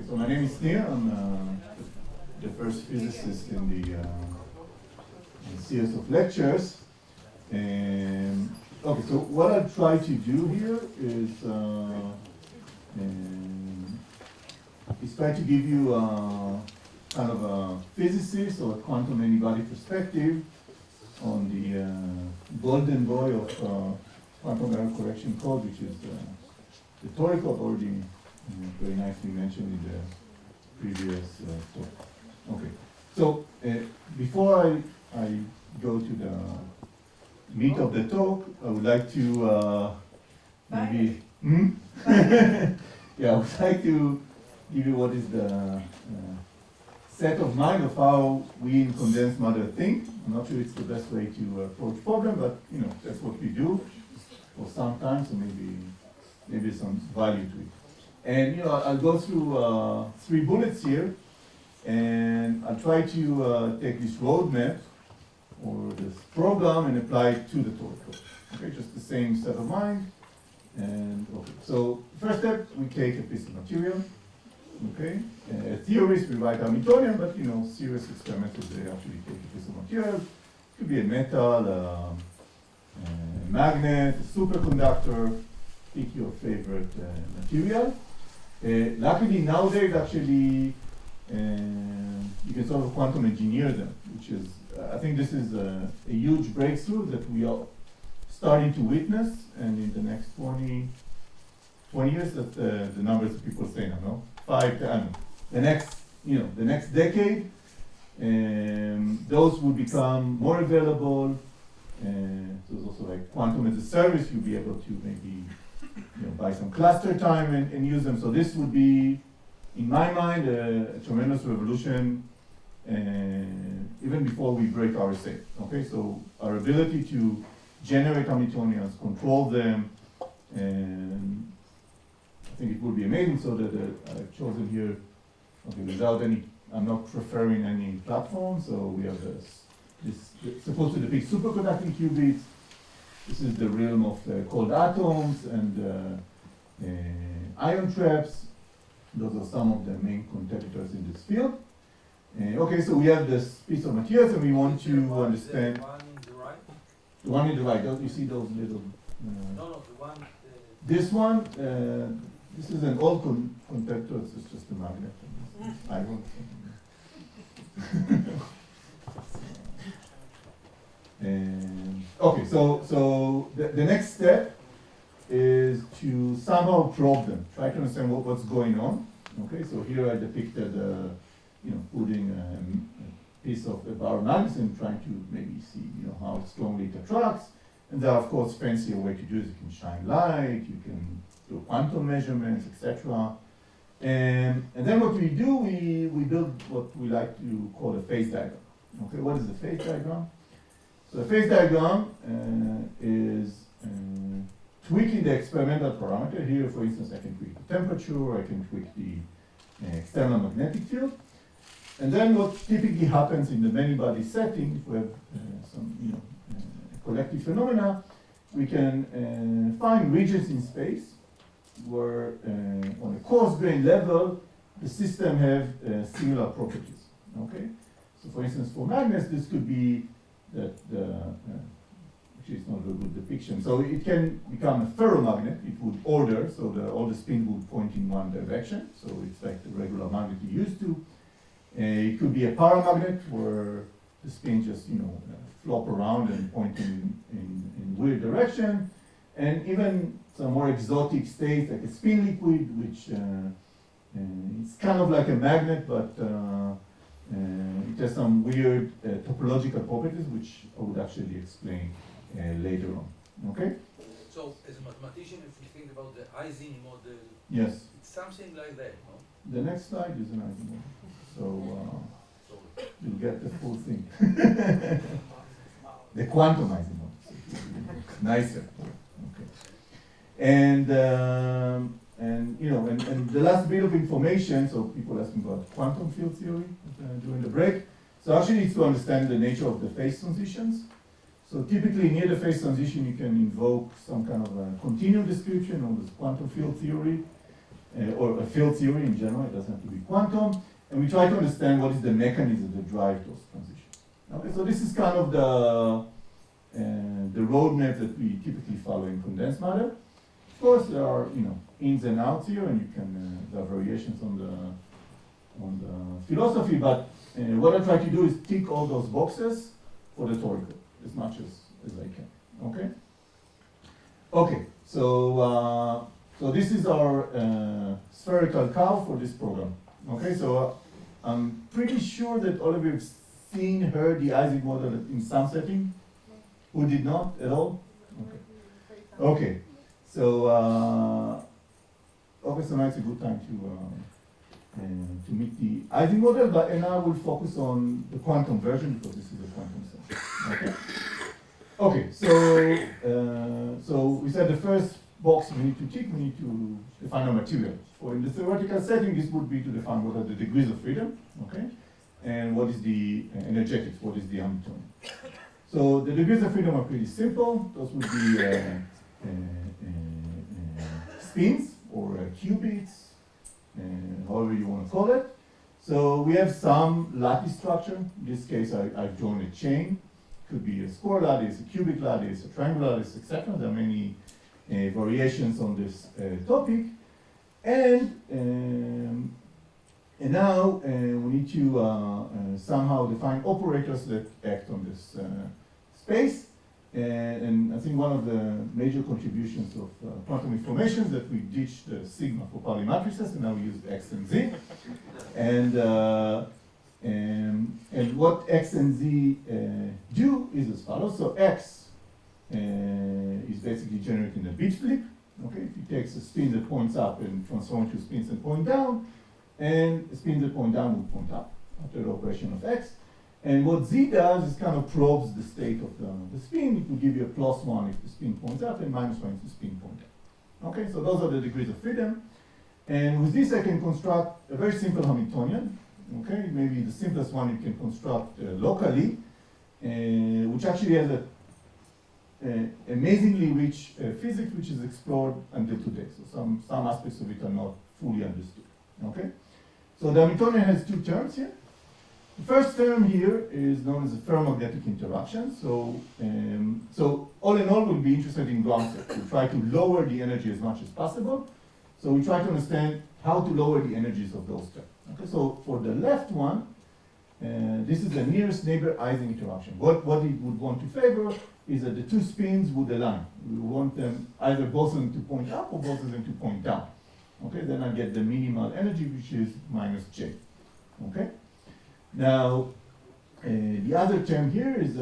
so my name is Snir. I'm the first physicist in the series of lectures. Okay, so what I'll try to do here is try to give you kind of a physicist or a quantum many-body perspective on the golden boy of quantum error correction code, which is the Toric code, already very nicely mentioned in the previous talk. Okay, so before I go to the meat of the talk, I would like to maybe yeah, I would like to give you what is the set of mind of how we in condensed matter think. I'm not sure it's the best way to approach problem, but that's what we do for some time, so maybe some value to it. And I'll go through 3 bullets here, and I'll try to take this roadmap or this program and apply it to the Toric code. Okay, just the same set of mind. And okay, so first step, we take a piece of material. Okay, theorists we write Hamiltonian, but serious experimenters they actually take a piece of material. It could be a metal, a magnet, a superconductor. Pick your favorite material. Luckily nowadays, actually, you can sort of quantum engineer them, which is I think this is a huge breakthrough that we are starting to witness, and in the next 20 years, that the numbers that people say now, no? 5, 10, the next decade, those will become more available. So there's also like quantum as a service, you'll be able to maybe buy some cluster time and use them. So this would be, in my mind, a tremendous revolution, even before we break RSA. Okay, so our ability to generate Hamiltonians, control them, and I think it will be amazing. So that I've chosen here, okay, without any, I'm not preferring any platform. So we have this supposed to depict superconducting qubits. This is the realm of cold atoms and ion traps. Those are some of the main competitors in this field. Okay, so we have this piece of materials and we want to understand. The one in the right. Don't you see those little? No, the one. This one, this is an old conductor. It's just a magnet. Iron. Okay, so the next step is to somehow probe them. Try to understand what's going on. Okay, so here I depicted, putting a piece of a bar magnet and trying to maybe see, how strongly it attracts. And there are, of course, fancier way to do this. You can shine light, you can do quantum measurements, etc. And then what we do, we build what we like to call a phase diagram. Okay, what is the phase diagram? So the phase diagram is tweaking the experimental parameter. Here, for instance, I can tweak the temperature, I can tweak the external magnetic field. And then what typically happens in the many-body setting, if we have some collective phenomena, we can find regions in space where on a coarse grain level, the system have similar properties. Okay? So for instance, for magnets, this could be that which is not a very good depiction. So it can become a ferromagnet. It would order, so all the spin would point in one direction. So it's like the regular magnet you used to. It could be a paramagnet where the spin just flop around and point in weird direction, and even some more exotic states like a spin liquid, which it's kind of like a magnet, but it has some weird topological properties, which I would actually explain later on. Okay? So, as a mathematician, if we think about the Ising model, yes, it's something like that, no? The next slide is an Ising model. So you'll get the full thing. The quantum Ising model. So nicer. Okay. And the last bit of information, so people ask me about quantum field theory during the break. So actually it's to understand the nature of the phase transitions. So typically near the phase transition you can invoke some kind of a continuum description or this quantum field theory. or a field theory in general, it doesn't have to be quantum, and we try to understand what is the mechanism that drive those transitions. Okay, so this is kind of the roadmap that we typically follow in condensed matter. Of course, there are ins and outs here, and you can there are variations on the philosophy. But what I try to do is tick all those boxes for the Toric as much as I can. Okay. Okay. So so this is our spherical curve for this program. Okay. So I'm pretty sure that all of you have seen, heard the Isaac model in some setting. Who did not at all? Okay. Okay. So okay, so now it's a good time to meet the Isaac model, but now we'll focus on the quantum version because this is a quantum session. Okay. Okay. So we said the first box we need to tick. We need to define a material. For in the theoretical setting, this would be to define what are the degrees of freedom. Okay. And what is the energetics? What is the Hamiltonian? So the degrees of freedom are pretty simple. Those would be spins or qubits, however you want to call it. So we have some lattice structure. In this case, I've drawn a chain. Could be a square lattice, a cubic lattice, a triangular lattice, etc. There are many variations on this topic. And now we need to somehow define operators that act on this space. And I think one of the major contributions of quantum information is that we ditched the sigma for Pauli matrices, and now we use X and Z. And what X and Z do is as follows. So X is basically generating a bit flip. Okay, if it takes a spin that points up and transforms to spins that point down, and a spin that point down will point up after the operation of X. And what Z does is kind of probes the state of the spin. It will give you a +1 if the spin points up and -1 if the spin points down. Okay, so those are the degrees of freedom. And with this I can construct a very simple Hamiltonian. Okay, maybe the simplest one you can construct locally, which actually has a amazingly rich physics which is explored until today. So some aspects of it are not fully understood. Okay, so the Hamiltonian has two terms here. The first term here is known as a ferromagnetic interaction. So all in all, we'll be interested in ground state. We'll try to lower the energy as much as possible. So we try to understand how to lower the energies of those terms. Okay, so for the left one, this is the nearest neighbor Ising interaction. What it would want to favor is that the two spins would align. We want them either both of them to point up or both of them to point down. Okay, then I get the minimal energy, which is -J. Okay. Now, the other term here is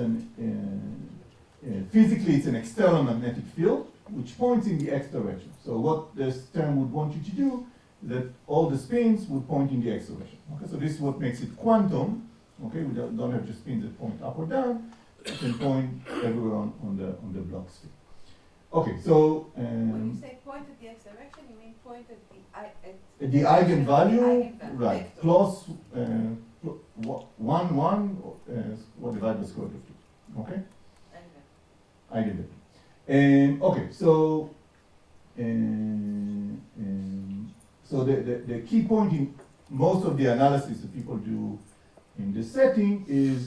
physically it's an external magnetic field which points in the x direction. So what this term would want you to do is that all the spins would point in the x direction. Okay, so this is what makes it quantum. Okay, we don't have just spins that point up or down. You can point everywhere on the block sphere. Okay, so when you say point at the x direction, you mean point at the eigenvalue, right? Vector. Plus 1 or divided by square root of 2. Okay. Eigenvector. Okay, so so the key point in most of the analysis that people do in this setting is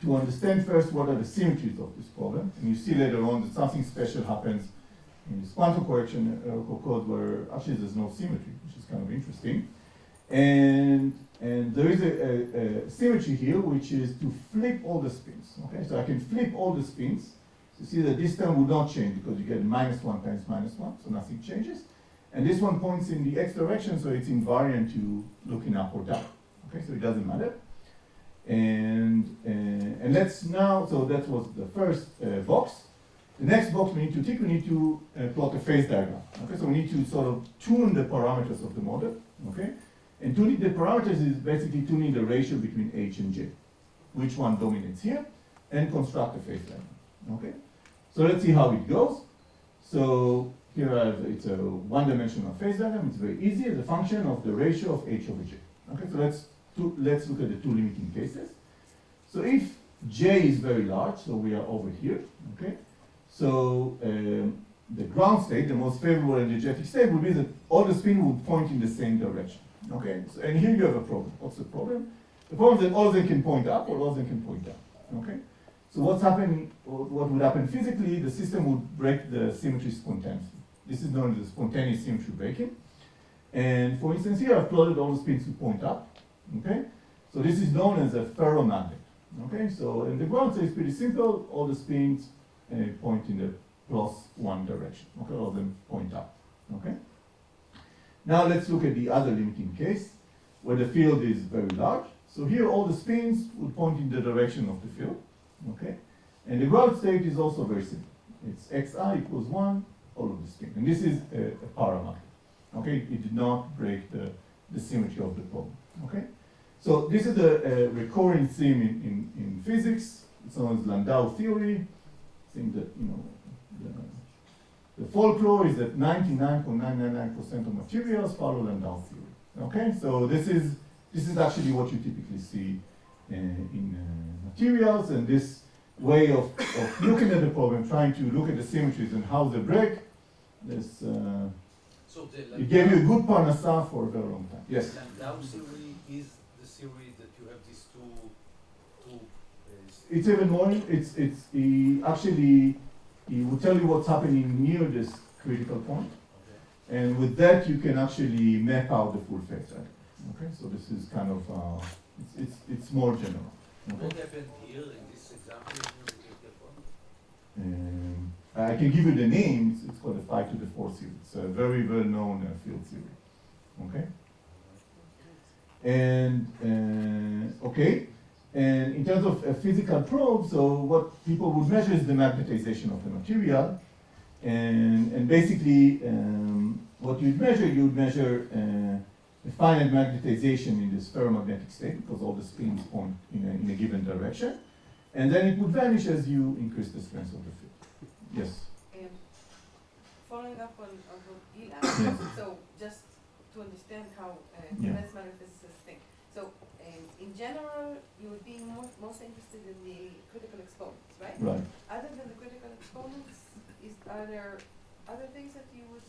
to understand first what are the symmetries of this problem, and you see later on that something special happens in this quantum correction code where actually there's no symmetry, which is kind of interesting. And there is a symmetry here, which is to flip all the spins. Okay, so I can flip all the spins. So you see that this term will not change because you get -1 times -1, so nothing changes. And this one points in the x direction, so it's invariant to looking up or down. Okay, so it doesn't matter. And let's now, so that was the first box. The next box we need to tick, we need to plot a phase diagram. Okay, so we need to sort of tune the parameters of the model. Okay, and tuning the parameters is basically tuning the ratio between h and j, which one dominates here, and construct a phase diagram. Okay, so let's see how it goes. So here it's a one-dimensional phase diagram. It's very easy as a function of the ratio of h over j. Okay, so let's look at the two limiting cases. So if j is very large, so we are over here. Okay, so the ground state, the most favorable energetic state, would be that all the spin would point in the same direction. Okay, so, and here you have a problem. What's the problem? The problem is that all of them can point up, or all of them can point down. Okay, so what's happening? What would happen physically? The system would break the symmetry spontaneously. This is known as spontaneous symmetry breaking. And for instance, here I've plotted all the spins to point up. Okay, so this is known as a ferromagnet. Okay, so in the ground state is pretty simple. All the spins point in the +1 direction. Okay, all of them point up. Okay. Now let's look at the other limiting case, where the field is very large. So here all the spins would point in the direction of the field. Okay, and the ground state is also very simple. It's xi equals 1, all of the spin. And this is a paramagnet. Okay, it did not break the symmetry of the problem. Okay, so this is a recurring theme in physics. It's known as Landau theory. I think that, you know, the folklore is that 99.999% of materials follow Landau theory. Okay, so this is actually what you typically see in materials, and this way of looking at the problem, trying to look at the symmetries and how they break. This it gave you a good parnassa for a very long time. Yes. Landau theory is the theory that you have these two. It's even more. He will tell you what's happening near this critical point, Okay. and with that you can actually map out the full phase. Right? Okay, so this is kind of it's more general. Okay? What happened here in this example? I can give you the name. It's called the 5 to the 4 series. It's a very well-known field theory. Okay. And okay. And in terms of a physical probe, so what people would measure is the magnetization of the material. And basically, what you'd measure a finite magnetization in this ferromagnetic state, because all the spins point in a given direction. And then it would vanish as you increase the strength of the field. Yes? Following up on what Gil asked, Yes. so just to understand how Yeah. advanced matter physicists think. So in general, you would be most interested in the critical exponents, right? Right. Other than the critical exponents, are there other things that you would,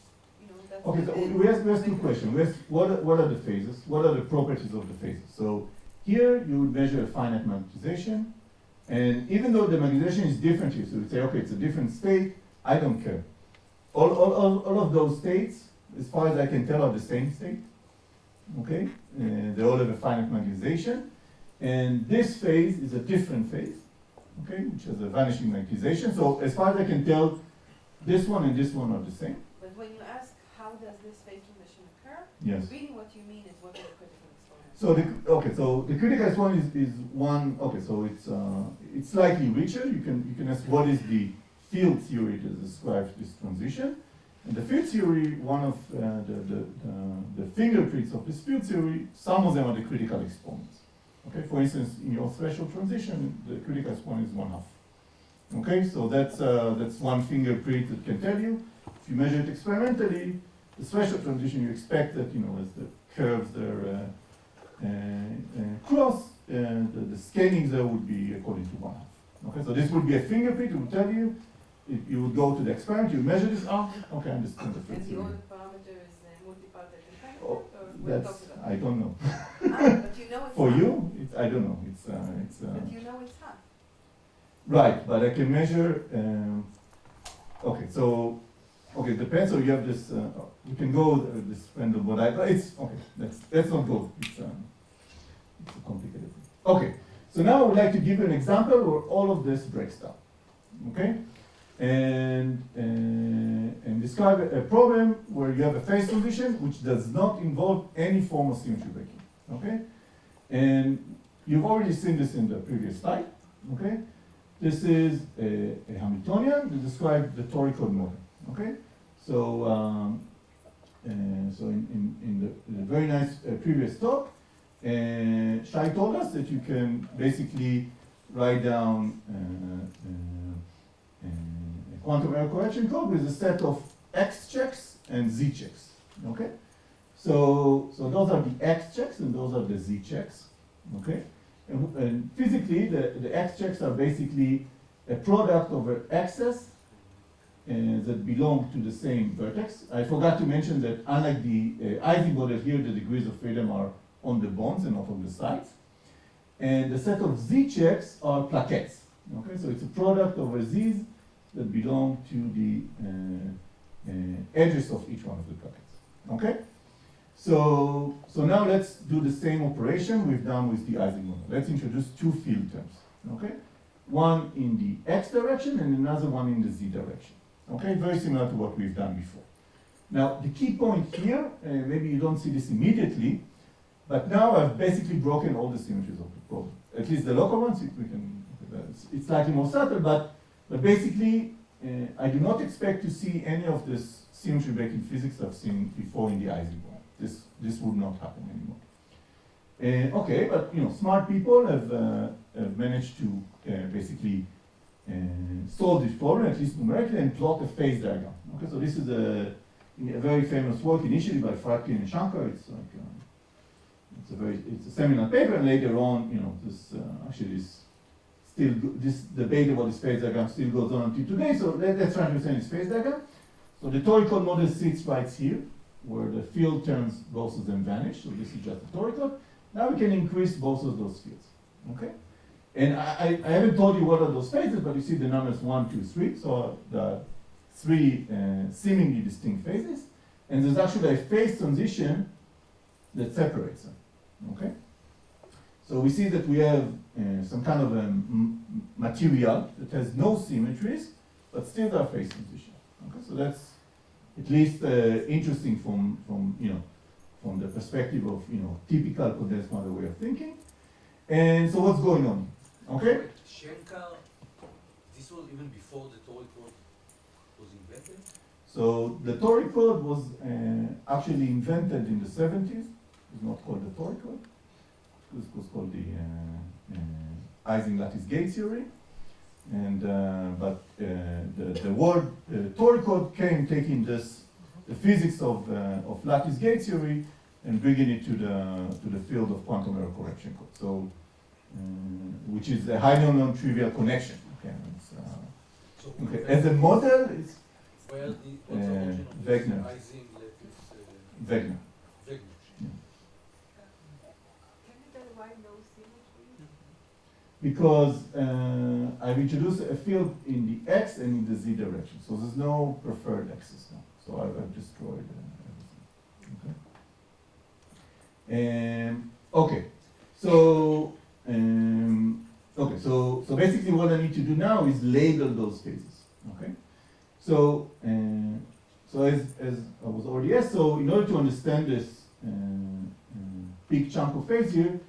that Okay, so we ask two questions. We ask what are the phases? What are the properties of the phases? So here you would measure a finite magnetization, and even though the magnetization is different here, so you say, okay, it's a different state, I don't care. All of those states, as far as I can tell, are the same state. Okay, they all have a finite magnetization, and this phase is a different phase, okay, which has a vanishing magnetization. So as far as I can tell, this one and this one are the same. But when you ask how does this phase transition occur, Yes. really what you mean is what are the critical exponents? So the critical exponent is one. Okay, so it's slightly richer. You can ask what is the field theory that describes this transition. And the field theory, one of the fingerprints of this field theory, some of them are the critical exponents. Okay, for instance, in your threshold transition, the critical exponent is 1/2. Okay, so that's one fingerprint that can tell you. If you measure it experimentally, the threshold transition, you expect that, as the curves there cross, the scaling there would be according to 1/2. Okay, so this would be a fingerprint. It would tell you. If you would go to the experiment, you measure this. Okay, I understand the field And the theory. order parameter is multi-parted entanglement, Oh, or we'll talk That's about I don't know. but you know it's For hot. you, I don't know. But you know it's hot. Right, but I can measure. Okay, so it depends. So you have this. You can go this random model, but it's okay. Let's not go. It's a complicated thing. Okay, so now I would like to give you an example where all of this breaks down. Okay, and describe a problem where you have a phase transition which does not involve any form of symmetry breaking. Okay, and you've already seen this in the previous slide. Okay. This is a Hamiltonian that describes the Toric model. Okay, so in the very nice previous talk, Shai told us that you can basically write down a quantum error correction code with a set of X checks and Z checks. Okay, so those are the X checks and those are the Z checks. Okay. And physically, the X checks are basically a product over X's that belong to the same vertex. I forgot to mention that unlike the Ising model here, the degrees of freedom are on the bonds and not on the sides. And the set of Z checks are plaquettes. Okay, so it's a product over Z's that belong to the edges of each one of the plaquettes. Okay? So now let's do the same operation we've done with the Ising model. Let's introduce two field terms. Okay? One in the X direction and another one in the Z direction. Okay? Very similar to what we've done before. Now, the key point here, maybe you don't see this immediately, but now I've basically broken all the symmetries of the problem. At least the local ones, it's slightly more subtle, but basically, I do not expect to see any of this symmetry breaking physics I've seen before in the Ising model. This would not happen anymore. Okay, but smart people have managed to basically solve this problem, at least numerically, and plot a phase diagram. Okay, so this is a very famous work initially by Fradkin and Shankar. It's like it's a seminal paper, and later on, this debate about this phase diagram still goes on until today. So let's try to understand this phase diagram. So the Toric model sits right here, where the field terms, both of them vanish. So this is just the Toric code. Now we can increase both of those fields. Okay? And I haven't told you what are those phases, but you see the numbers 1, 2, 3. So the three seemingly distinct phases. And there's actually a phase transition that separates them. Okay? So we see that we have some kind of a material that has no symmetries, but still there are phase transitions. Okay? So that's at least interesting from the perspective of typical condensed matter way of thinking. And so what's going on? Okay? Shankar, this was even before the Toric code was invented? So the Toric code was actually invented in the 70s. It's not called the Toric code. It was called the Ising lattice gate theory. And but the word Toric code came taking the physics of lattice gate theory and bringing it to the field of quantum error correction code. So which is a highly non-trivial connection. Okay, okay. As a model, it's what's the origin of this Wegener. Ising lattice? Wegener. Wegener. Can you tell why no symmetry? Because I've introduced a field in the X and in the Z direction. So there's no preferred X's now. So I've destroyed everything. Okay. Okay. So so basically what I need to do now is label those phases. Okay. So as I was already asked, so in order to understand this big chunk of phase here,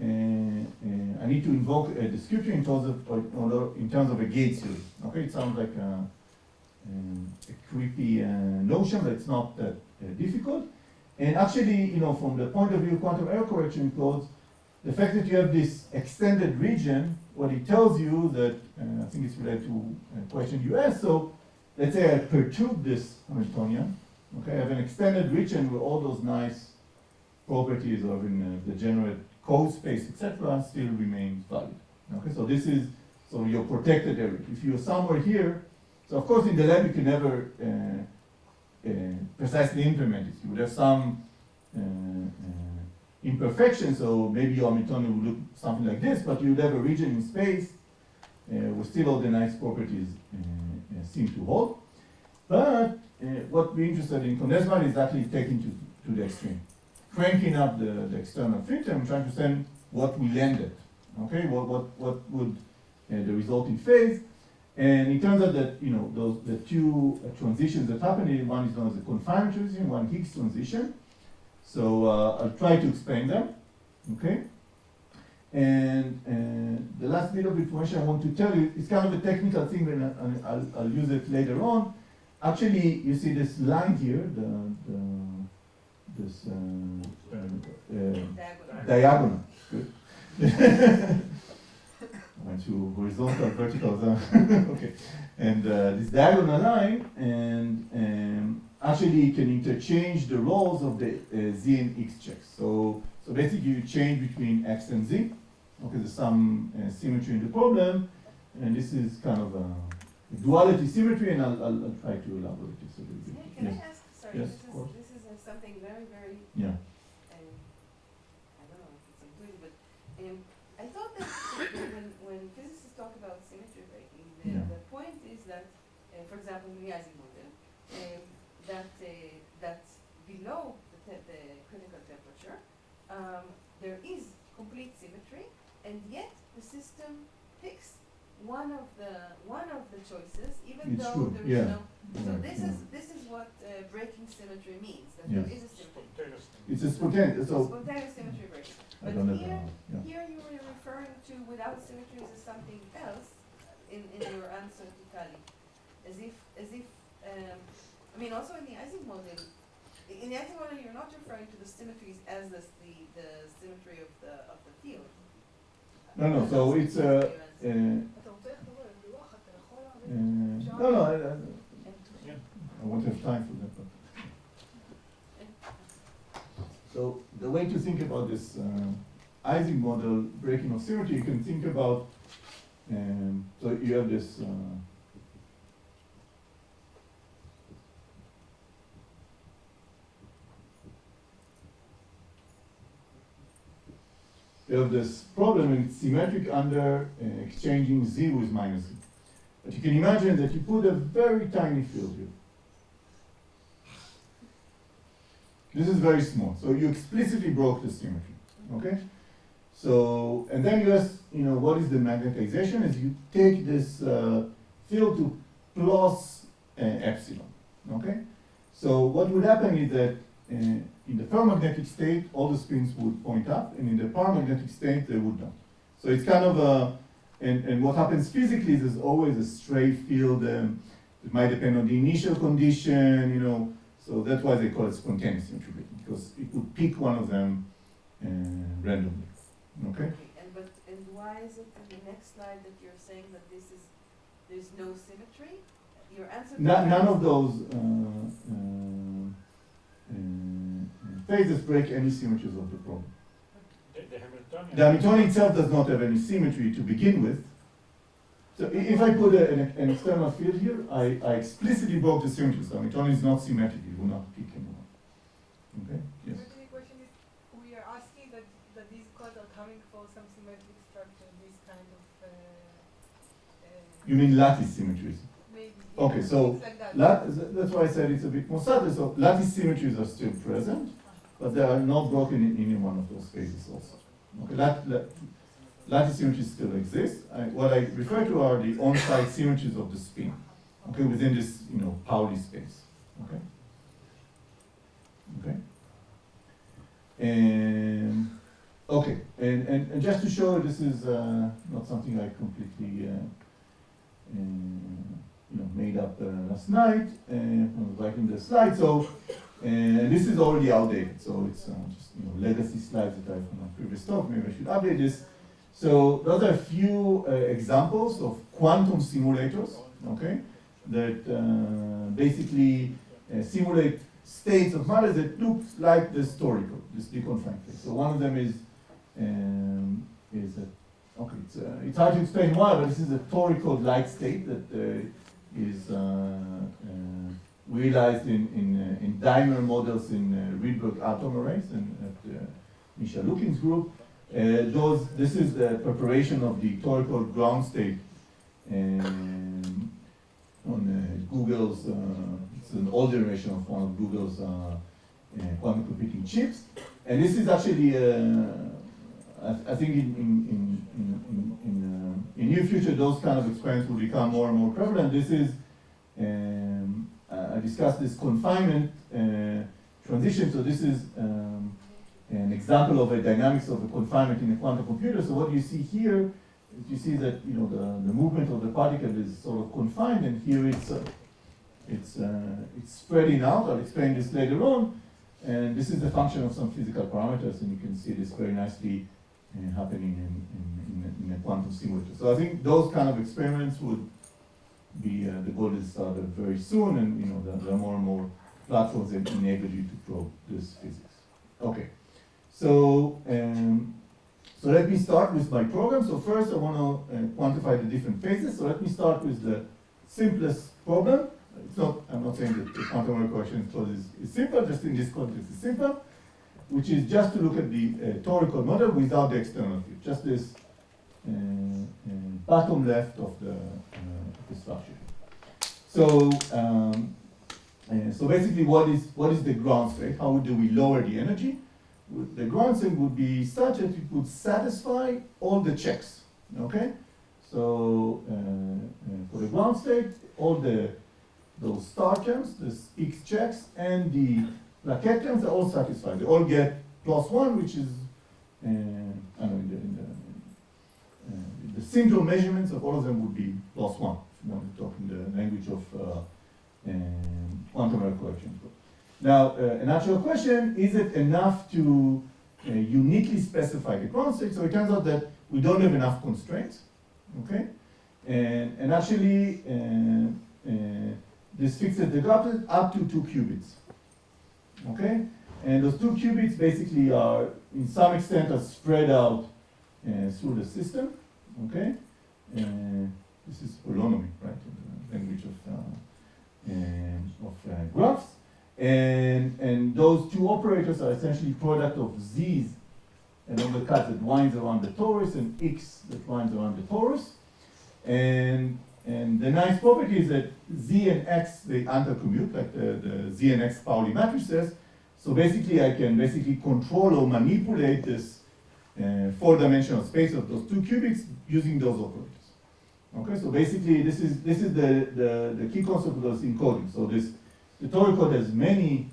I need to invoke a description in terms of a gate theory. Okay, it sounds like a creepy notion, but it's not that difficult. And actually, from the point of view of quantum error correction codes, the fact that you have this extended region, what it tells you that, I think it's related to a question you asked, so let's say I perturb this Hamiltonian, okay, I have an extended region where all those nice properties of the degenerate code space, etc., still remain valid. Okay, so this is your protected area. If you're somewhere here, so of course in the lab you can never precisely implement it. You would have some imperfection, so maybe your Hamiltonian would look something like this, but you would have a region in space where still all the nice properties seem to hold. But what we're interested in condensed matter is actually taking to the extreme. Cranking up the external filter and trying to understand what we landed. Okay, what would the resulting phase? And it turns out that the two transitions that happen here, one is known as a confinement transition, one Higgs transition. So I'll try to explain them. Okay. And the last bit of information I want to tell you is kind of a technical thing, and I'll use it later on. Actually, you see this line here, this diagonal. Good. Went to horizontal, vertical. Okay. And this diagonal line, and actually you can interchange the roles of the Z and X checks. So basically you change between X and Z. Okay, there's some symmetry in the problem, and this is kind of duality symmetry, and I'll try to elaborate this a little bit. Yeah, can Yes. I ask, sorry, Yes, this of course. is something very, very, Yeah. I don't know if it's intuitive, but, I thought that when physicists talk about symmetry breaking, Yeah. the point is that, for example, in the Ising model, that below the critical temperature, there is complete symmetry, and yet the system picks one of the choices, even It's though true, there yeah. is no. So Yeah. this is what breaking symmetry means, that Yes. there is a symmetry. It's a spontaneous, so, Spontaneous symmetry breaking. I But don't know, here, yeah. here you were referring to without symmetries as something else in your answer to Tali. As if, I mean, also in the Ising model, you're not referring to the symmetries as the symmetry of the field. No, so it's Your answer. אתה רוצה לכתוב על הלוח, אתה יכול no, And I won't have time for that. But. So the way to think about this Ising model breaking of symmetry, you can think about, so you have this, you have this problem, and it's symmetric under exchanging z with minus z. But you can imagine that you put a very tiny field here. This is very small, so you explicitly broke the symmetry, okay? So, and then you ask, what is the magnetization? Is you take this field to plus epsilon, okay? So what would happen is that in the ferromagnetic state, all the spins would point up, and in the paramagnetic state, they would not. So it's kind of a, and what happens physically is there's always a stray field. It might depend on the initial condition, so that's why they call it spontaneous symmetry breaking, because it would pick one of them randomly. Okay? And why is it in the next slide that you're saying that there's no symmetry? Your answer to that None is- of those phases break any symmetries of the problem. The Hamiltonian. The Hamiltonian itself does not have any symmetry to begin with. So if I put an external field here, I explicitly broke the symmetry. So Hamiltonian is not symmetric, it will not pick anyone. Okay? Yes. The question is, we are asking that these codes are coming for some symmetric structure, this kind of, You mean lattice symmetries? maybe. Okay, so things like that. that's why I said it's a bit more subtle. So lattice symmetries are still present, but they are not broken in any one of those phases also. Okay, lattice symmetries still exist. What I refer to are the on-site symmetries of the spin, okay, within this, Pauli space, okay? Okay? And just to show, this is not something I completely, made up last night when I was writing the slide. So this is already outdated. So it's just legacy slides that I have from my previous talk. Maybe I should update this. So those are a few examples of quantum simulators, okay, that basically simulate states of matter that look like this toric, this deconfined phase. So one of them is it's hard to explain why, but this is a toric light state that is realized in dimer models in Rydberg atom arrays and at Misha Lukin's group. This is the preparation of the toric ground state on Google's, it's an old generation of one of Google's quantum computing chips. And this is actually, I think in near future, those kind of experiments will become more and more prevalent. This is, I discussed this confinement transition. So this is an example of a dynamics of a confinement in a quantum computer. So what you see here is you see that the movement of the particle is sort of confined, and here it's spreading out. I'll explain this later on. And this is a function of some physical parameters, and you can see this very nicely happening in a quantum simulator. So I think those kind of experiments would be the goal is started very soon, and there are more and more platforms that enable you to probe this physics. Okay, so let me start with my program. So first I want to quantify the different phases. So let me start with the simplest problem. It's not, I'm not saying that the quantum error correction code is simple, just in this context it's simple, which is just to look at the Toric model without the external field, just this bottom left of the structure. So, so basically, what is the ground state? How do we lower the energy? The ground state would be such that it would satisfy all the checks. Okay, so for the ground state, all those star terms, the X checks, and the plaquette terms are all satisfied. They all get +1, which is I don't know, the syndrome measurements of all of them would be +1. If you want to talk in the language of quantum error correction. Now, an actual question, is it enough to uniquely specify the ground state? So it turns out that we don't have enough constraints, okay? And actually, this fixes the gap up to 2 qubits, okay? And those 2 qubits basically are, in some extent, are spread out through the system, okay? This is holonomy, right, in the language of graphs. And those two operators are essentially product of z's along the cut that winds around the torus and x that winds around the torus. And the nice property is that z and x, they intercommute, like the z and x Pauli matrices. So basically, I can basically control or manipulate this 4-dimensional space of those 2 qubits using those operators. Okay, so basically, this is the key concept of those encoding. So the Toric code has many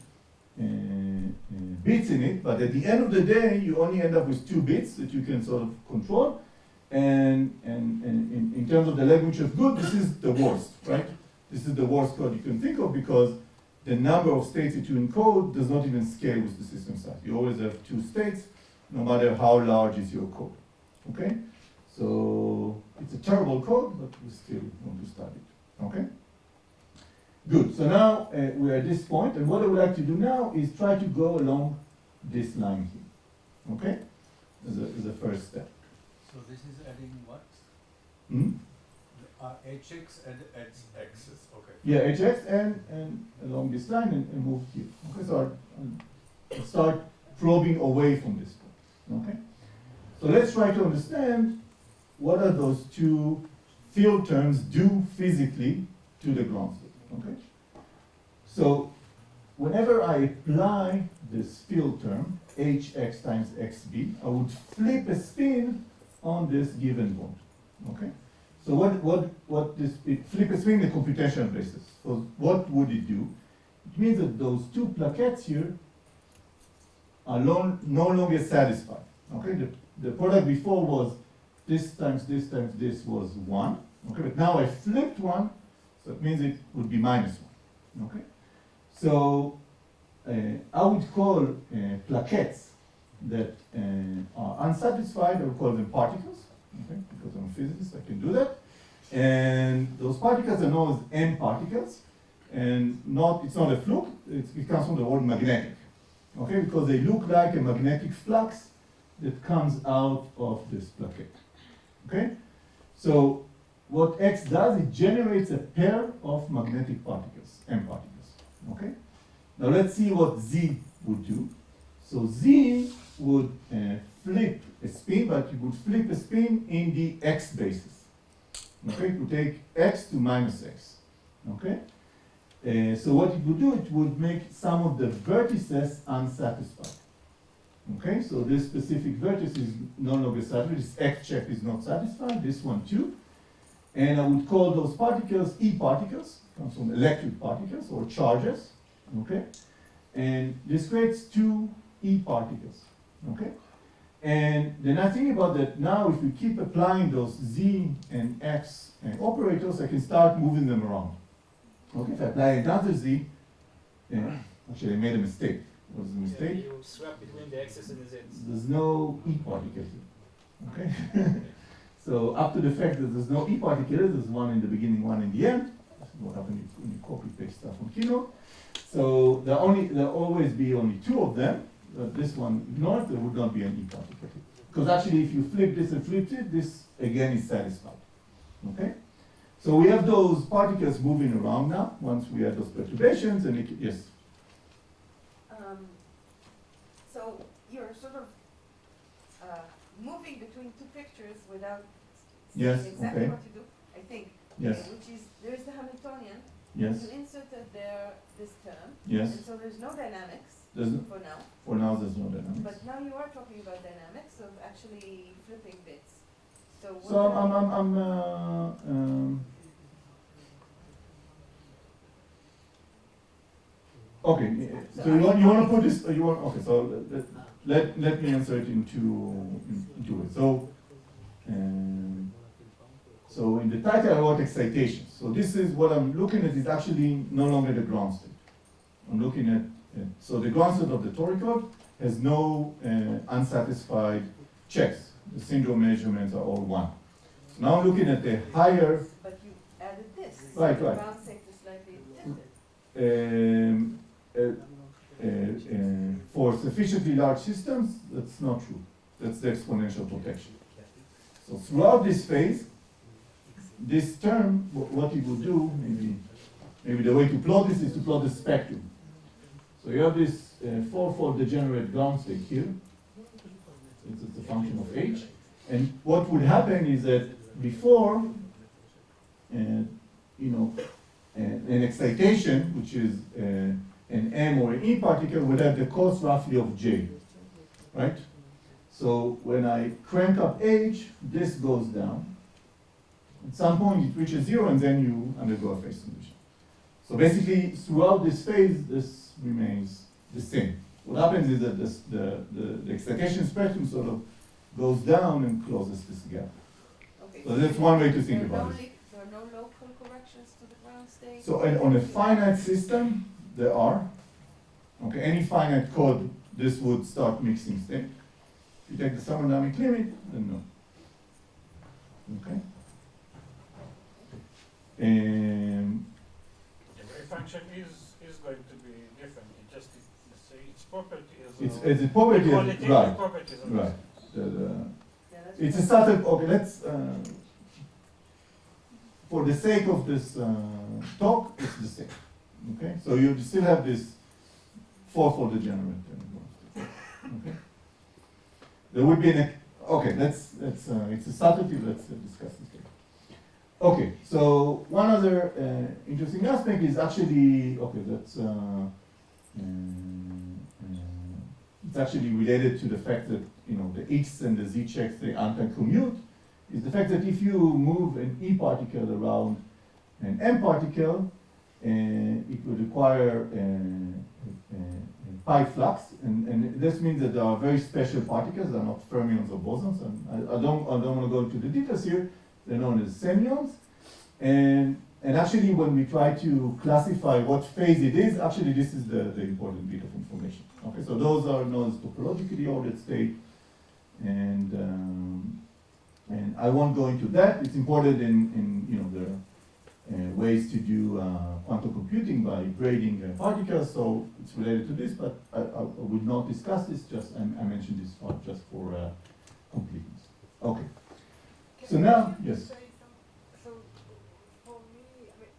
bits in it, but at the end of the day, you only end up with 2 bits that you can sort of control. And in terms of the language of good, this is the worst, right? This is the worst code you can think of because the number of states that you encode does not even scale with the system size. You always have 2 states, no matter how large is your code, okay? So it's a terrible code, but we still want to study it, okay? Good, so now we're at this point, and what I would like to do now is try to go along this line here, okay? As a first step. So this is adding what? Hmm? HX and X's, okay. Yeah, HX and along this line and move here. Okay, so I'll start probing away from this point, okay? So let's try to understand what are those 2 field terms do physically to the ground state, okay? So whenever I apply this field term, hx times xb, I would flip a spin on this given bond, okay? So what this, flip a spin in the computational basis. So what would it do? It means that those 2 plaquettes here are no longer satisfied, okay? The product before was this times this times this was 1, okay? But now I flipped 1, so it means it would be -1, okay? So I would call plaquettes that are unsatisfied, I would call them particles, okay? Because I'm a physicist, I can do that. And those particles are known as M particles, and it's not a fluke, it comes from the word magnetic, okay? Because they look like a magnetic flux that comes out of this plaquette, okay? So what X does, it generates a pair of magnetic particles, M particles, okay? Now let's see what Z would do. So Z would flip a spin, but it would flip a spin in the X basis, okay? It would take X to -X, okay? So what it would do, it would make some of the vertices unsatisfied. Okay, so this specific vertex is no longer satisfied, this X check is not satisfied, this one too. And I would call those particles E particles, comes from electric particles or charges, okay? And this creates 2 E particles, okay? And the nice thing about that, now if we keep applying those Z and X operators, I can start moving them around. Okay, if I apply another Z, actually I made a mistake. What was the mistake? Yeah, you swap between the X's and the Z's. There's no E particle here, okay? So up to the fact that there's no E particle, there's one in the beginning, one in the end. This is what happens when you copy paste stuff on Keynote. So there'll always be only 2 of them. This one ignored, there would not be an E particle here. Because actually if you flip this and flip it, this again is satisfied, okay? So we have those particles moving around now, once we have those perturbations, and yes, So you're sort of moving between two pictures without Yes, saying exactly okay. what to do, I think. yes, Which is, there's the Hamiltonian, yes, you inserted there this term, yes. and so there's no dynamics Doesn't, for now. for now, there's no dynamics. But now you are talking about dynamics of actually flipping bits. So what So okay, so you want to put this, you want, okay, so let me answer it into it. So in the title I wrote excitation. So this is what I'm looking at is actually no longer the ground state. I'm looking at, so the ground state of the Toric code has no unsatisfied checks. The syndrome measurements are all one. So now I'm looking at the higher, But you added this. Right, so right. the ground state is slightly different. For sufficiently large systems, that's not true. That's the exponential protection. So throughout this phase, this term, what it will do, maybe the way to plot this is to plot the spectrum. So you have this fourfold degenerate ground state here. It's a function of h. And what would happen is that before, an excitation, which is an M or an E particle, would have the cost roughly of J, right? So when I crank up H, this goes down. At some point it reaches zero and then you undergo a phase transition. So basically throughout this phase, this remains the same. What happens is that the excitation spectrum sort of goes down and closes this gap. Okay. So that's one way to think There are about it. there are no local corrections to the ground state? So on a finite system, there are. Okay, any finite code, this would start mixing state. If you take the thermodynamic limit, then no. Okay. The wave function is going to be different. It just its property is It's a property, qualitative right, properties of right. Yeah, that's It's a right. subtle, okay, let's, for the sake of this talk, it's the same. Okay, so you still have this fourfold degenerate. Okay, there would be an, okay, it's a subtlety, let's discuss this later. Okay, so one other interesting aspect is actually, okay, it's actually related to the fact that, the X and the Z checks, they anti-commute, is the fact that if you move an E particle around an M particle, it would require a pi flux, and this means that there are very special particles, they're not fermions or bosons, and I don't want to go into the details here, they're known as semyons, and actually when we try to classify what phase it is, actually this is the important bit of information. Okay, so those are known as topologically ordered state, and I won't go into that. It's important in the ways to do quantum computing by grading particles, so it's related to this, but I will not discuss this, just I mentioned this part just for completeness. Okay, Can so I now, just yes. say so for me, I mean,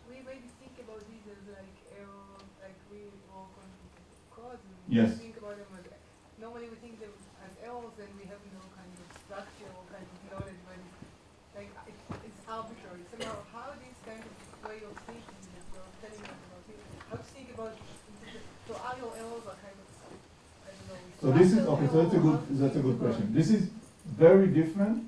we maybe think about these as like error, like we work on codes and Yes. we think about them as, normally we think them as errors and we have no kind of structure or kind of knowledge, but it's arbitrary. So now how this kind of way of thinking that you're telling us about it, how to think about, so are your errors are kind of, I don't know. So this is, structural okay, so error, that's a how to good think about question. This is very different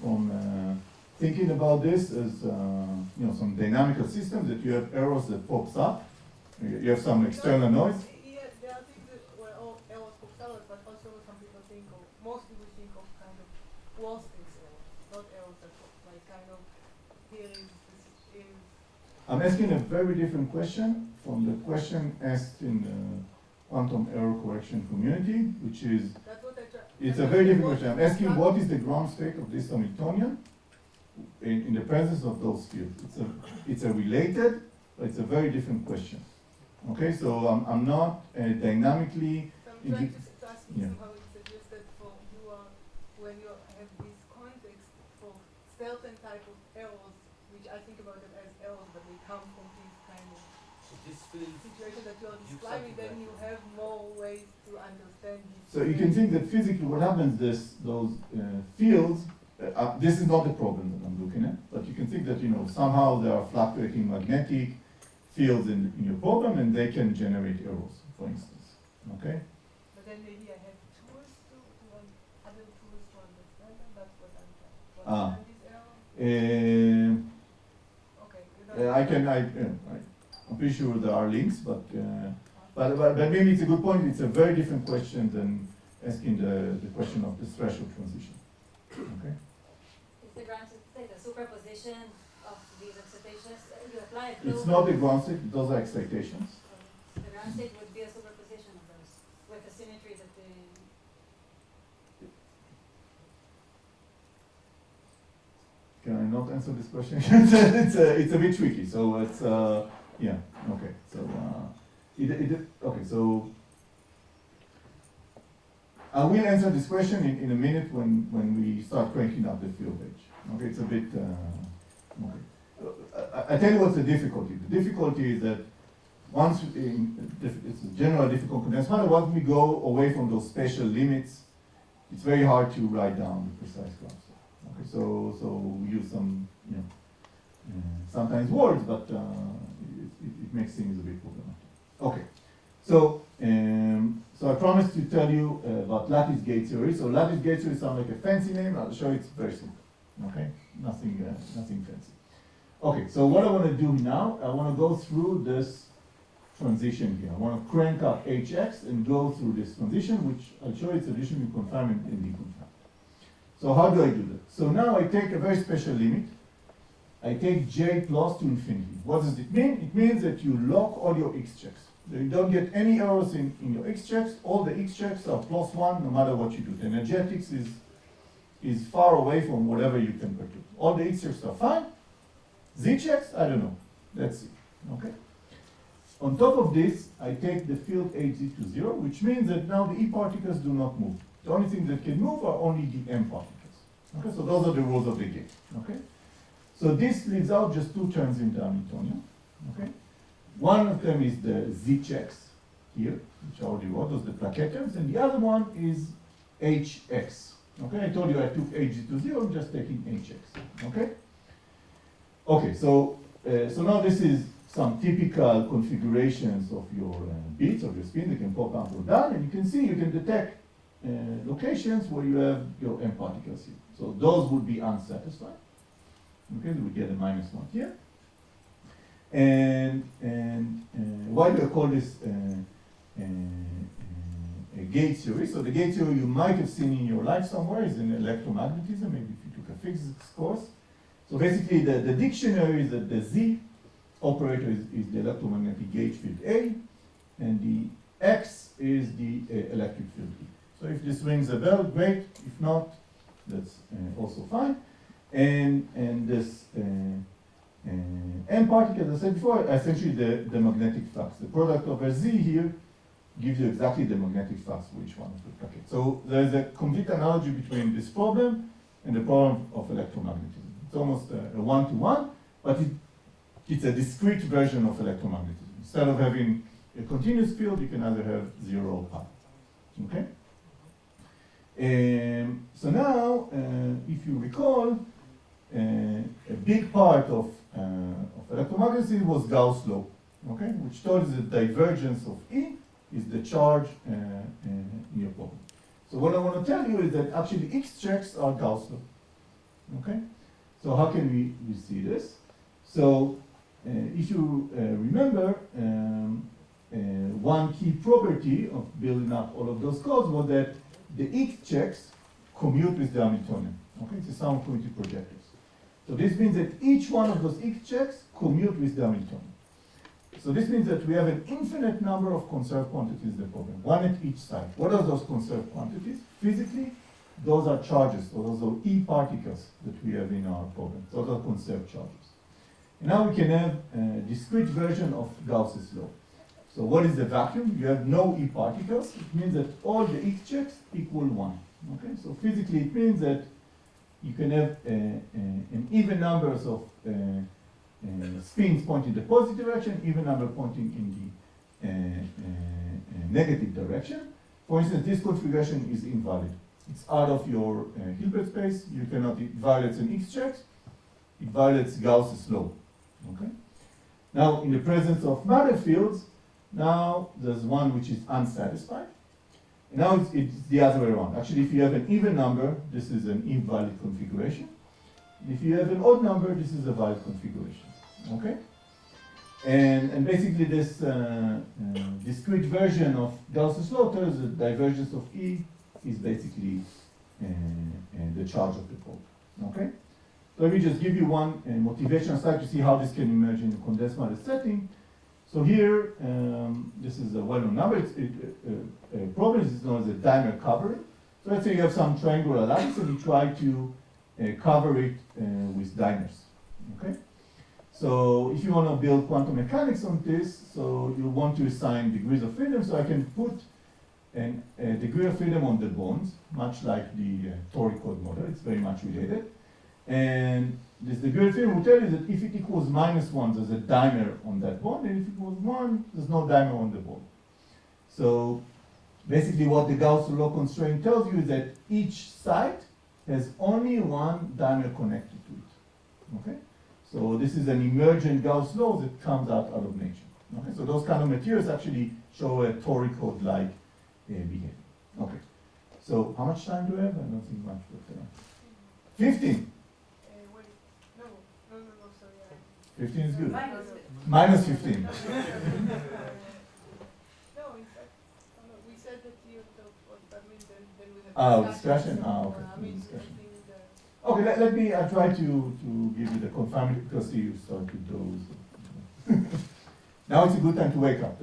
from thinking about this as, some dynamical systems that you have errors that pops up. You have some external noise. Yeah, there are things that were all errors for sellers, but also some people think of, most people think of kind of worst case errors, not errors that like kind of here is I'm asking a very different question from the question asked in the quantum error correction community, which is, that's what I try. it's a very different question. I'm asking what is the ground state of this Hamiltonian in the presence of those fields. It's a related, but it's a very different question. Okay, so I'm not dynamically, So I'm trying to ask you Yeah. somehow it suggests that for you are, when you have this context for certain type of errors, which I think about them as errors, but they come from this kind of So this field, situation that you're You describing, something then like you it. have more ways to understand this. So you can think that physically what happens is those fields, this is not the problem that I'm looking at, but you can think that, somehow there are fluctuating magnetic fields in your problem and they can generate errors, for instance, okay? But then maybe I have tools other tools to understand them, that's what I'm trying to Ah. understand this error. Okay. You I'm pretty sure there are links, but maybe it's a good point. It's a very different question than asking the question of the threshold transition. Okay. Is the ground state a superposition of these excitations? You apply a It's global. not a ground state. Those are excitations. So the ground state would be a superposition of those with a symmetry that the. Can I not answer this question? it's a bit tricky. So it's yeah. Okay. So okay. So I will answer this question in a minute when we start cranking up the field edge. Okay. It's a bit okay. I tell you what's the difficulty. The difficulty is that once it's a general difficult condensed matter, once we go away from those spatial limits, it's very hard to write down the precise graphs. Okay, so we use some, sometimes words, but it makes things a bit problematic. Okay, so I promised to tell you about lattice gate theory. So lattice gate theory sounds like a fancy name. I'll show you it's very simple. Okay, nothing fancy. Okay, so what I want to do now, I want to go through this transition here. I want to crank up Hx and go through this transition, which I'll show you it's addition, you confirm and deconfirm. So how do I do that? So now I take a very special limit. I take j plus to infinity. What does it mean? It means that you lock all your x checks. You don't get any errors in your x checks. All the x checks are +1 no matter what you do. The energetics is far away from whatever you can perturb. All the x checks are fine. Z checks, I don't know. Let's see. Okay. On top of this, I take the field Hz to 0, which means that now the E particles do not move. The only thing that can move are only the M particles. Okay, so those are the rules of the game. Okay, so this leaves out just two terms in the Hamiltonian. Okay, one of them is the Z checks here, which I already wrote, those are the plaquette terms, and the other one is Hx. Okay, I told you I took Hz to 0, I'm just taking Hx. Okay. Okay, so now this is some typical configurations of your bits of your spin. They can pop up or down, and you can see you can detect locations where you have your M particles here. So those would be unsatisfied. Okay, we get a -1 here. And why do I call this a gate theory? So the gate theory you might have seen in your life somewhere is in electromagnetism, maybe if you took a physics course. So basically the dictionary is that the Z operator is the electromagnetic gauge field A, and the X is the electric field E. So if this rings a bell, great. If not, that's also fine. And this M particle, as I said before, essentially the magnetic flux. The product over Z here gives you exactly the magnetic flux for each one of the plaquettes. So there's a complete analogy between this problem and the problem of electromagnetism. It's almost a one-to-one, but it's a discrete version of electromagnetism. Instead of having a continuous field, you can either have 0 or pi. Okay? So now, if you recall, a big part of electromagnetism was Gauss' law, okay, which told us the divergence of E is the charge in your problem. So what I want to tell you is that actually X checks are Gauss' law. Okay? So how can we see this? So if you remember, one key property of building up all of those codes was that the X checks commute with the Hamiltonian. Okay, it's a sum of commutative projectors. So this means that each one of those X checks commute with the Hamiltonian. So this means that we have an infinite number of conserved quantities in the problem, one at each side. What are those conserved quantities? Physically, those are charges, or those are E particles that we have in our problem. Those are conserved charges. And now we can have a discrete version of Gauss's law. So what is the vacuum? You have no E particles. It means that all the X checks equal 1. Okay, so physically it means that you can have an even numbers of spins pointing the positive direction, even number pointing in the negative direction. For instance, this configuration is invalid. It's out of your Hilbert space. You cannot, it violates an X-checks. It violates Gauss's law, okay? Now, in the presence of matter fields, now there's one which is unsatisfied. And now it's the other way around. Actually, if you have an even number, this is an invalid configuration. And if you have an odd number, this is a valid configuration, okay? And basically this discrete version of Gauss's law tells the divergence of E is basically the charge of the probe, okay? So let me just give you one motivational slide to see how this can emerge in a condensed matter setting. So here, this is a well-known number. It's problem is known as a dimer covering. So let's say you have some triangular lattice and you try to cover it with dimers, okay? So if you want to build quantum mechanics on this, so you want to assign degrees of freedom, so I can put a degree of freedom on the bonds, much like the Toric code model. It's very much related. And this degree of freedom will tell you that if it equals -1, there's a dimer on that bond, and if it equals 1, there's no dimer on the bond. So basically what the Gauss law constraint tells you is that each site has only one dimer connected to it, okay? So this is an emergent Gauss law that comes out of nature, okay? So those kind of materials actually show a Toric code-like behavior, okay? So how much time do we have? I don't think much, but 15. Wait, no, sorry. 15 is good. Minus -15. No, in fact, we said that you talk what that means, then we have Oh, discussion? so, Ah, okay, I mean, discussion. I think that. Okay, let me try to give you the confinement because you start to doze. Now it's a good time to wake up.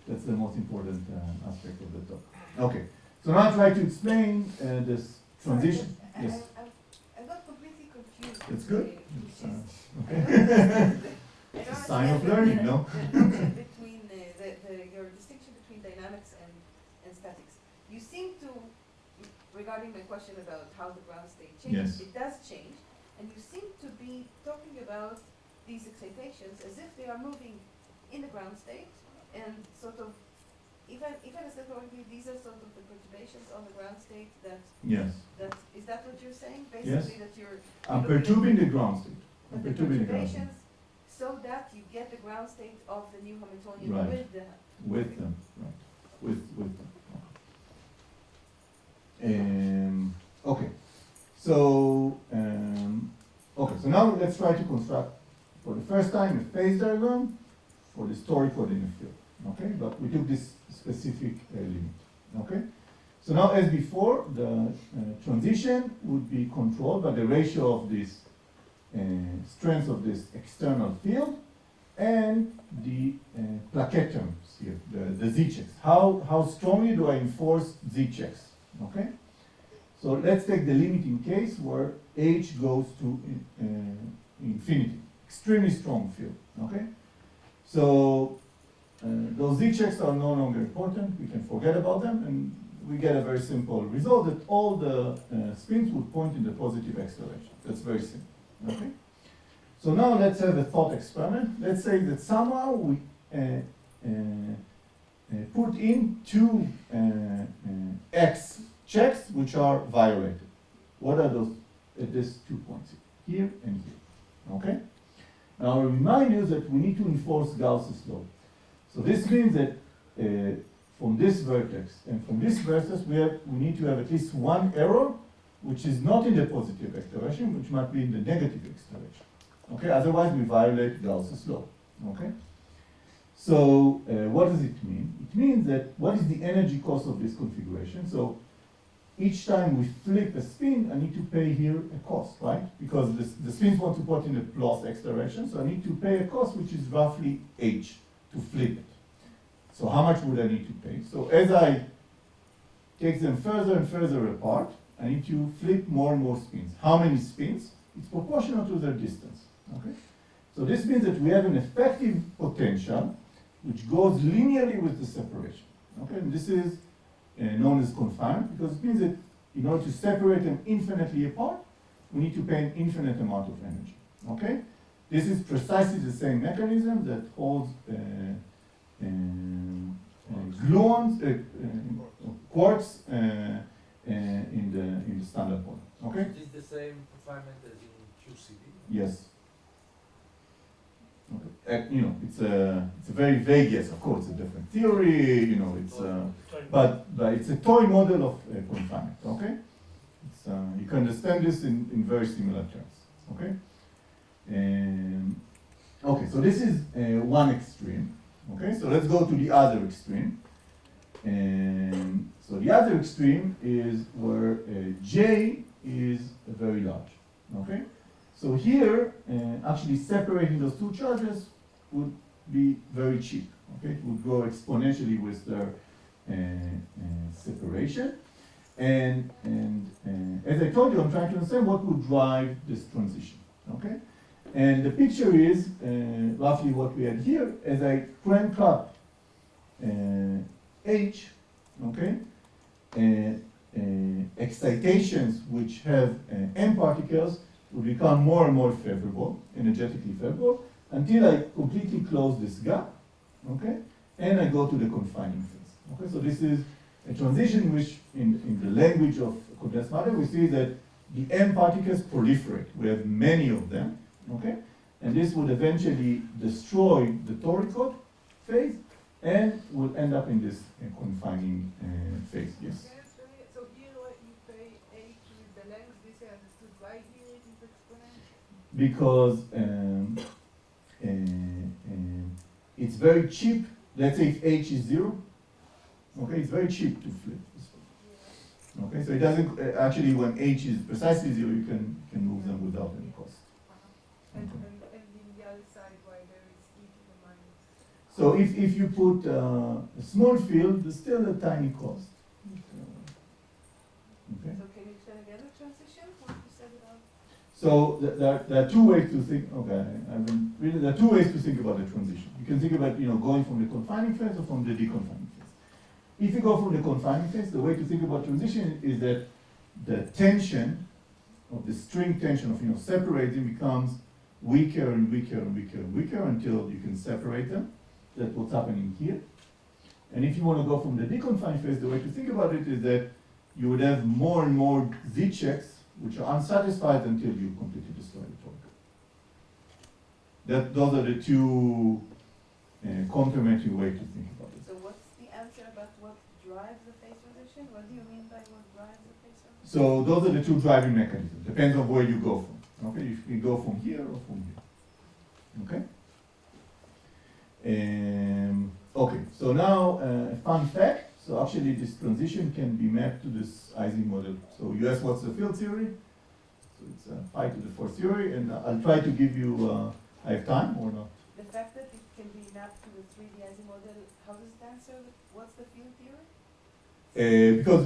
That's the most important aspect of the talk. Okay, so now I try to explain this transition. Yes, I got completely confused. It's good. Which It's, is, okay. I don't understand It's a sign of learning, no? The notion between your distinction between dynamics and statics. You seem to, regarding my question about how the ground state changes, Yes. it does change, and you seem to be talking about these excitations as if they are moving in the ground state, and sort of, if I understand correctly, these are sort of the perturbations on the ground state Yes, is that what you're saying? Basically, that you're I'm looking at perturbing the ground state. I'm the perturbing the ground state. perturbations so that you get the ground state of the new Hamiltonian Right. with the. With them, right, with them. Okay, so, now let's try to construct, for the first time, a phase diagram for the Toric coordinate field, okay? But we took this specific limit, okay? So now, as before, the transition would be controlled by the ratio of this strength of this external field and the plaquette terms here, the z-checks. How strongly do I enforce z-checks, okay? So let's take the limiting case where H goes to infinity, extremely strong field, okay? So those z-checks are no longer important, we can forget about them, and we get a very simple result that all the spins would point in the positive x direction. That's very simple, okay? So now let's have a thought experiment. Let's say that somehow we put in two x checks which are violated. What are those at these 2 points here and here? Okay? Now I remind you that we need to enforce Gauss's law. So this means that from this vertex and from this vertex we need to have at least one error which is not in the positive x direction, which might be in the negative x direction. Okay? Otherwise we violate Gauss's law. Okay? So what does it mean? It means that what is the energy cost of this configuration? So each time we flip a spin, I need to pay here a cost, right? Because the spins want to point in the plus x direction, so I need to pay a cost which is roughly h to flip it. So how much would I need to pay? So as I take them further and further apart, I need to flip more and more spins. How many spins? It's proportional to their distance, okay? So this means that we have an effective potential which goes linearly with the separation, okay? And this is known as confinement because it means that in order to separate them infinitely apart, we need to pay an infinite amount of energy, okay? This is precisely the same mechanism that holds gluons, quartz in the standard model, okay? Is this the same confinement as in QCD? Yes. Okay. It's a very vague yes. Of course, it's a different theory. But it's a toy model of confinement. Okay. You can understand this in very similar terms. Okay. Okay. So this is one extreme. Okay. So let's go to the other extreme. So the other extreme is where J is very large. Okay. So here, actually separating those two charges would be very cheap. Okay, it would grow exponentially with their separation. And as I told you, I'm trying to understand what would drive this transition. Okay, and the picture is roughly what we had here. As I crank up H, okay, excitations which have M particles will become more and more favorable, energetically favorable, until I completely close this gap, okay? And I go to the confining phase, okay? So this is a transition which, in the language of condensed matter, we see that the M particles proliferate. We have many of them, okay? And this would eventually destroy the Toric phase and will end up in this confining phase, yes? So here you pay H with the length, this I understood why here it is exponential. Because it's very cheap. Let's say if H is 0, okay, it's very cheap to flip this way. Okay, so it doesn't actually when H is precisely 0, you can move them without any cost. And Okay. in the other side, why there is e to the minus. So if you put a small field, there's still a tiny cost. Okay. So can you explain again the transition, what you said about? So there are two ways to think. Okay, there are two ways to think about the transition. You can think about going from the confining phase or from the deconfining phase. If you go from the confining phase, the way to think about transition is that the tension of the string tension of separating becomes weaker and weaker and weaker and weaker until you can separate them. That's what's happening here. And if you want to go from the deconfined phase, the way to think about it is that you would have more and more z checks which are unsatisfied until you completely destroy the torque. Those are the two complementary ways to think about it. So what's the answer about what drives the phase transition? What do you mean by what drives the phase transition? So those are the two driving mechanisms. Depends on where you go from. Okay, you can go from here or from here. Okay. Okay. So now a fun fact. So actually, this transition can be mapped to this Ising model. So you asked what's the field theory? So it's phi to the fourth theory, and I'll try to give you. I have time or not? The fact that it can be mapped to the 3D Ising model, how does it answer what's the field theory? Because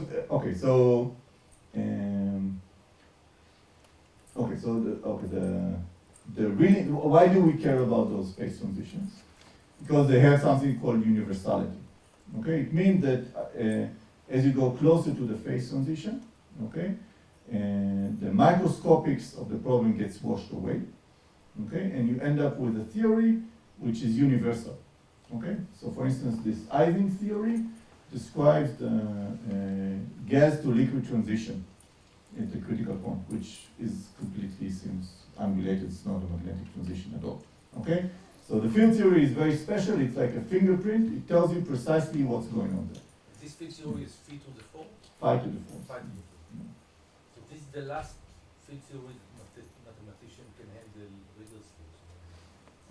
the really why do we care about those phase transitions? Because they have something called universality. Okay, it means that as you go closer to the phase transition, okay, and the microscopics of the problem gets washed away, okay, and you end up with a theory which is universal. Okay, so for instance, this Ising theory describes the gas to liquid transition at the critical point, which is completely seems unrelated. It's not a magnetic transition at all. Okay. So the field theory is very special. It's like a fingerprint. It tells you precisely what's going on there. This field theory is phi to the fourth? Phi to the fourth. Phi to the fourth. So this is the last field theory mathematician can handle Riddle's field.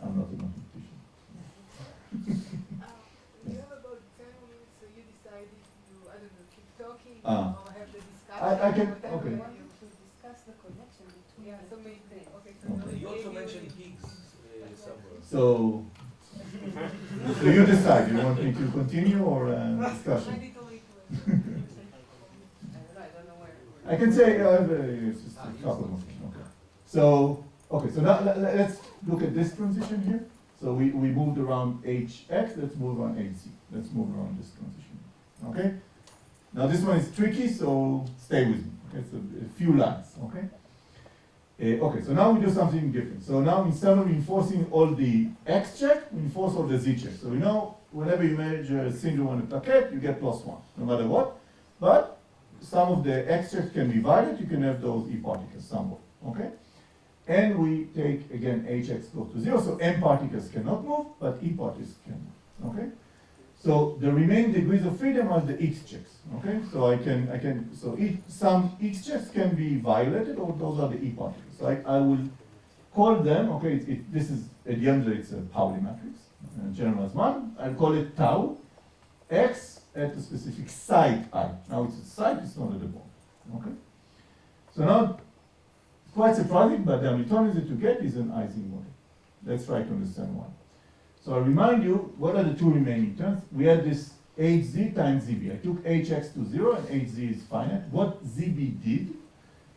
I'm not a mathematician. You have about 10 minutes, so you decide if you, I don't know, keep talking Ah. or have the discussion. I can- whatever okay. I you- wanted to discuss the connection between Yeah, so the maybe, two things. okay, so Okay. maybe You also you- mentioned Higgs somewhere. So you decide. You want me to continue or discussion? Ready to wait. I don't know where. I can say it's just a couple more things. Okay. So now let's look at this transition here. So we moved around HX. Let's move on HZ. Let's move around this transition. Okay. Now this one is tricky, so stay with me. Okay, so a few lines. Okay. Okay, so now we do something different. So now instead of enforcing all the X check, we enforce all the Z check. So we know whenever you measure a syndrome on a plaquette, you get +1, no matter what. But some of the X checks can be violated, you can have those E particles somewhere. Okay? And we take, again, HX goes to 0, so M particles cannot move, but E particles can move. Okay? So the remaining degrees of freedom are the X checks. Okay? So some X checks can be violated, or those are the E particles. So I will call them, okay, this is, at the end it's a Pauli matrix, general as 1. I'll call it tau X at a specific site I. Now it's a site, it's not at the bond. Okay? So now, quite surprising, but the Hamiltonian that you get is an Ising model. Let's try to understand why. So I remind you, what are the two remaining terms? We had this hz times zb. I took hx to 0 and hz is finite. What zb did,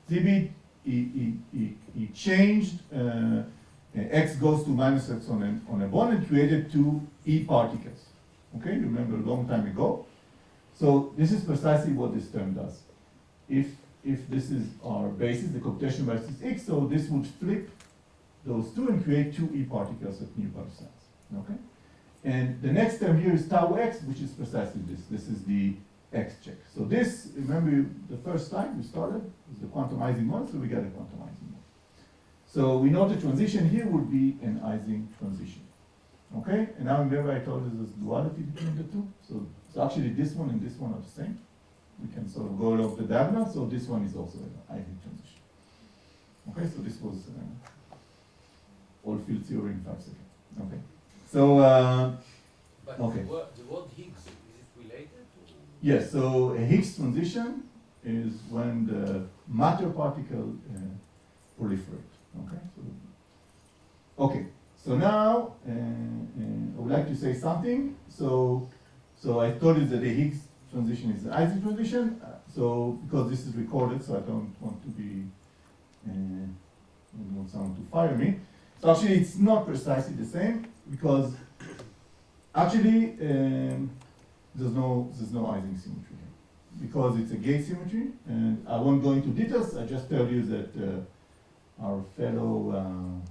zb, he changed x goes to minus x on a bond and created two E particles. Okay, you remember a long time ago. So this is precisely what this term does. If this is our basis, the computational basis x, so this would flip those two and create two E particles at nearby sites. Okay? And the next term here is tau x, which is precisely this. This is the X check. So this, remember the first time we started, was the quantumizing model, so we get a quantumizing model. So we know the transition here would be an Ising transition. Okay? And now remember I told you there's duality between the two. So actually this one and this one are the same. We can sort of go along the diagonal, so this one is also an Ising transition. Okay, so this was all field theory in 5 seconds. Okay. So, But okay. the word Higgs, is it related to? Yes, so a Higgs transition is when the matter particle proliferate. Okay, so now I would like to say something. So I told you that the Higgs transition is an Ising transition. So because this is recorded, so I don't want to be, I don't want someone to fire me. So actually, it's not precisely the same because actually there's no Ising symmetry here because it's a gate symmetry, and I won't go into details. I just tell you that our fellow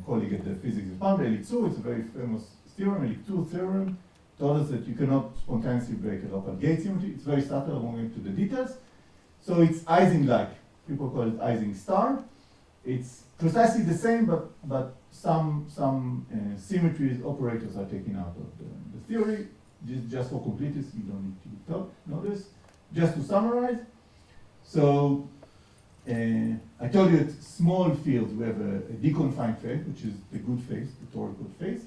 colleague at the physics department, Elitzur, it's a very famous theorem, Elitzur theorem, told us that you cannot spontaneously break a local gate symmetry. It's very subtle. I won't go into the details. So it's Ising-like. People call it Ising star. It's precisely the same, but some symmetries operators are taken out of the theory. Just for completeness, you don't need to know this. Just to summarize, so I told you it's small fields. We have a deconfined phase, which is the good phase, the Toric good phase.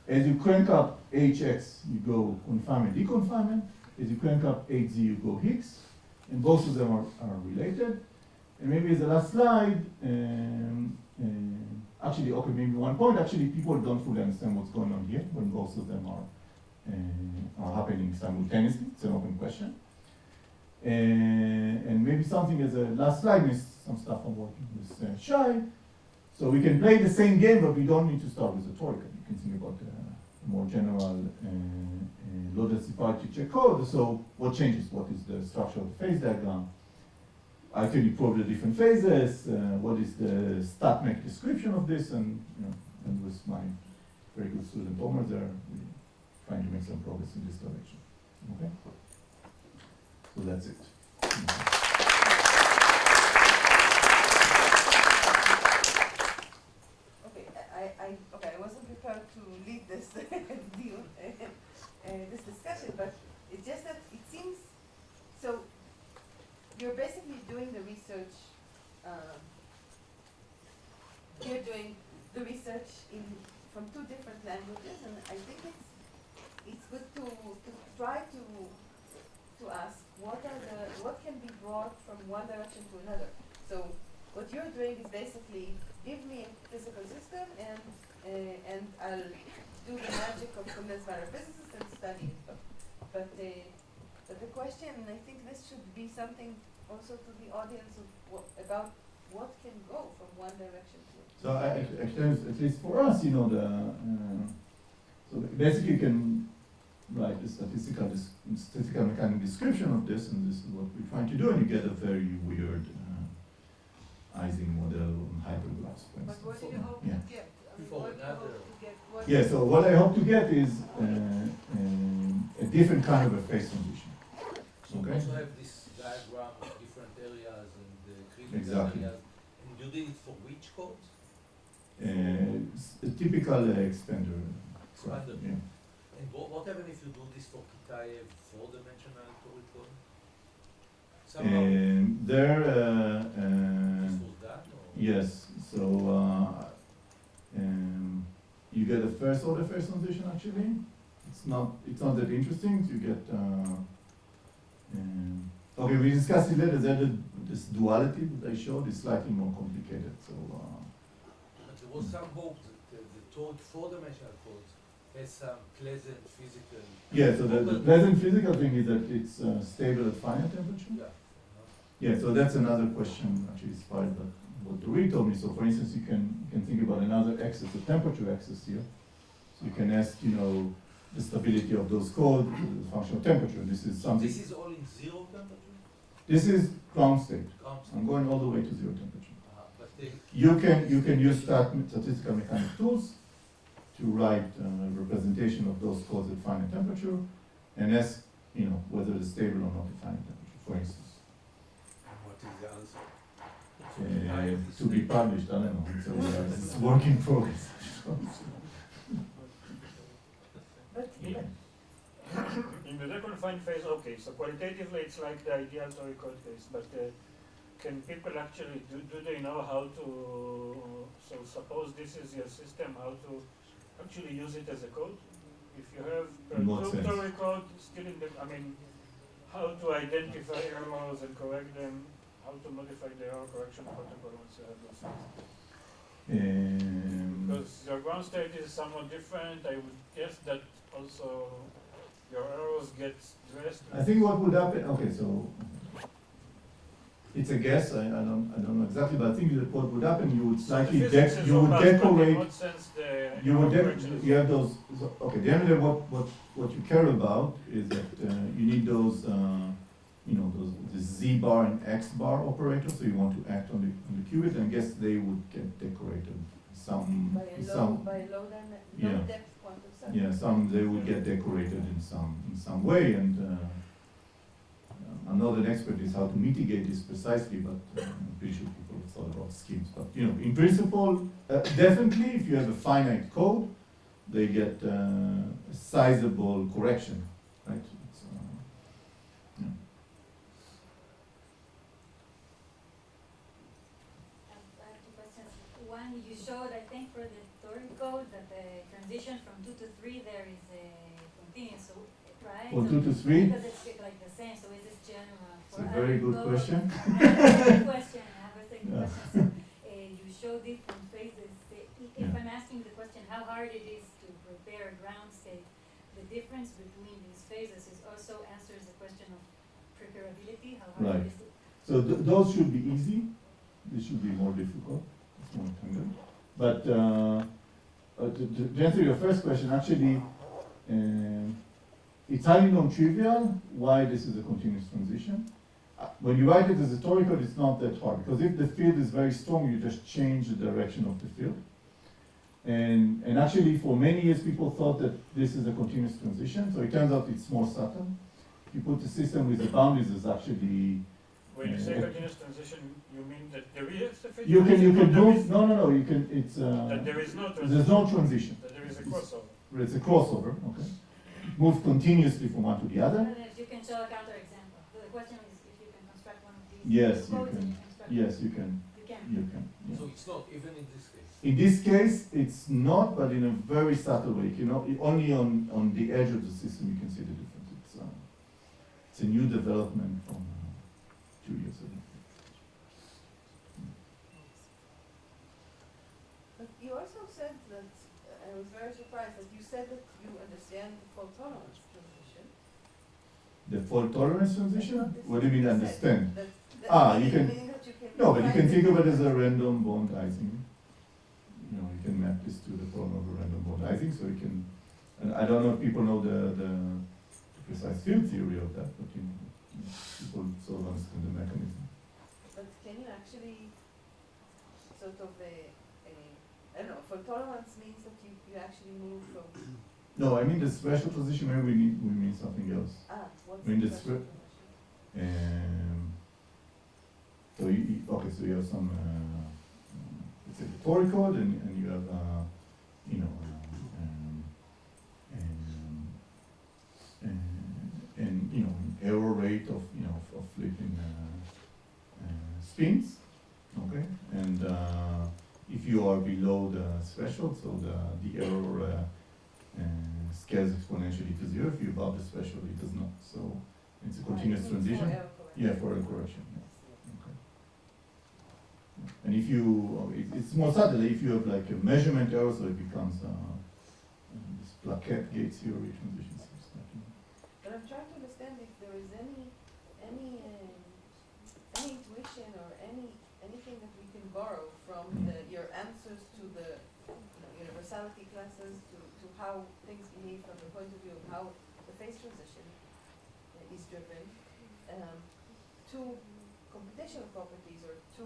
As you crank up Hx, you go confinement, deconfinement. As you crank up Hz, you go Higgs, and both of them are related. And maybe as a last slide, actually, okay, maybe one point, actually people don't fully understand what's going on here when both of them are happening simultaneously. It's an open question. And maybe something as a last slide, some stuff I'm working with Shai. So we can play the same game, but we don't need to start with the Toric. You can think about a more general low density parity check code. So what changes? What is the structure of the phase diagram? I can prove the different phases. What is the StatMech description of this? And and with my very good student Omer there, we're trying to make some progress in this direction. Okay. So that's it. Okay, I wasn't prepared to lead this deal, this discussion, but it's just that it seems so. You're basically doing the research. You're doing the research from two different languages, and I think it's good to try to ask what can be brought from one direction to another. So what you're doing is basically give me a physical system and I'll do the magic of condensed matter physicists and study it. But the question, and I think this should be something also to the audience about what can go from one direction to another. So actually, at least for us, so basically you can write the statistical mechanic description of this, and this is what we're trying to do, and you get a very weird Ising model on hypergraphs, for But instance. what do you hope Yeah. to get? I mean, For what do you another- hope to get? What Yeah, so what I hope to get is a different kind of a phase transition. So you Okay. also have this diagram of different areas and critical Exactly. areas, and you did it for which codes? It's a typical expander. graph, Expander. yeah. And what happens if you do this for Kitaev four-dimensional Toric code? Somehow There, this was done, or? yes, so you get a first order phase transition actually. It's not that interesting. You get okay. We discussed it later. This duality that I showed is slightly more complicated. So But there was some hope that the Toric four-dimensional codes has some pleasant physical. yeah. So the pleasant physical thing is that it's stable at finite temperature. Yeah. Yeah. So that's another question actually inspired by what Toric told me. So for instance, you can think about another axis, the temperature axis here. So you can ask, the stability of those codes as a function of temperature. This is something. This is all in zero temperature? This is ground state. Ground state. I'm going all the way to zero temperature. But they. You can use statistical mechanic tools to write representation of those codes at finite temperature and ask, whether it's stable or not at finite temperature, for instance. What is the answer? To be published, I don't know. So it's work in progress. But, Yeah. In the deconfined phase, okay, so qualitatively it's like the ideal Toric code case, but can people actually, do they know how to, so suppose this is your system, how to actually use it as a code? If you have In what perturbed sense? Toric code still in the, how to identify errors and correct them, how to modify the error correction protocol once you have those things? Because your ground state is somewhat different, I would guess that also your errors get dressed. I think what would happen. Okay, so it's a guess. I don't know exactly, but I think that what would happen, you would slightly you would decorate. In what sense the You would error correction is- you have those. Okay, the end of the day, what you care about is that you need those. Those the Z bar and X bar operators. So you want to act on the qubit, and I guess they would get decorated. Some by a low Yeah. depth quantum set. Yeah, they would get decorated in some way, and I'm not an expert in how to mitigate this precisely, but I'm pretty sure people have thought about schemes. But in principle, definitely, if you have a finite code, they get a sizable correction, right? It's, yeah. I have two questions. One, you showed, I think, for the Toric code that the transition from 2 to 3 there is continuous, so, right? Or So 2 to 3? because it's like the same, so is this general It's for a other very good codes? question. Good question. I have a second Yeah. question. So, you show different phases. If Yeah. I'm asking the question how hard it is to prepare a ground state, the difference between these phases is also answers the question of preparability, how hard Right. it is to. So those should be easy. This should be more difficult. It's more tangled. But to answer your first question, actually, it's highly non-trivial why this is a continuous transition. When you write it as a Toric code, it's not that hard, because if the field is very strong, you just change the direction of the field. And actually, for many years, people thought that this is a continuous transition, so it turns out it's more subtle. If you put the system with the boundaries, it's actually When you say Yeah. continuous transition, you mean that there is a phase you can transition, or there move. is- No. You can. It's That there is no transition. there's no transition. That there is a crossover. It's a crossover. Okay, move continuously from one to the I other. don't know if you can show a counterexample. The question is if you can construct one of these Yes, two you codes and can. you construct. Yes, you can. You can. You can. Yeah. So it's not even in this case. In this case, it's not, but in a very subtle way. Only on the edge of the system you can see the difference. It's a new development from 2 years ago. But you also said that, I was very surprised that you said that you understand the fault tolerance transition. The fault tolerance transition? That's not What do you mean said. understand? That You can. meaning that you can No, but you can find think it- of it as a random bond Ising. You can map this to the problem of a random bond Ising, so you can And I don't know if people know the precise field theory of that, but people sort of understand the mechanism. But can you actually sort of, I don't know, for tolerance means that you actually move from, No, I mean the special position. Maybe we mean something else. what's I mean, the the special script- position? So okay, so you have some, let's say the Toric code, and you have, you know, and you know, error rate of of flipping spins, okay, and if you are below the threshold, so the error scales exponentially to zero. If you're above the threshold, it does not. So it's a continuous Right, so it's transition. for error correction. Yeah, for a correction. Yeah. Okay. And if you, it's more subtle, if you have like a measurement error, so it becomes this plaquette gate theory transition. But I'm trying to understand if there is any intuition or anything that we can borrow from your answers to the universality classes to how things behave from the point of view of how the phase transition is driven, to computational properties or to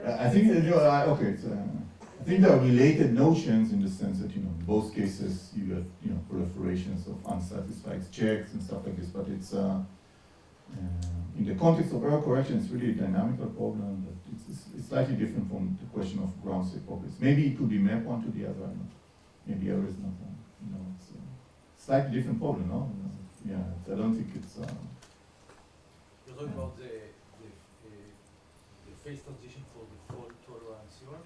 I think that okay. So, I think there are related notions in the sense that in both cases you get proliferations of unsatisfied checks and stuff like this, but it's in the context of error correction, it's really a dynamical problem. But it's slightly different from the question of ground state properties. Maybe it could be mapped one to the other. I don't know. Maybe error is not one. It's a slightly different problem. No, yeah. I don't think it's. You're talking about the phase transition for the fault tolerance. You are?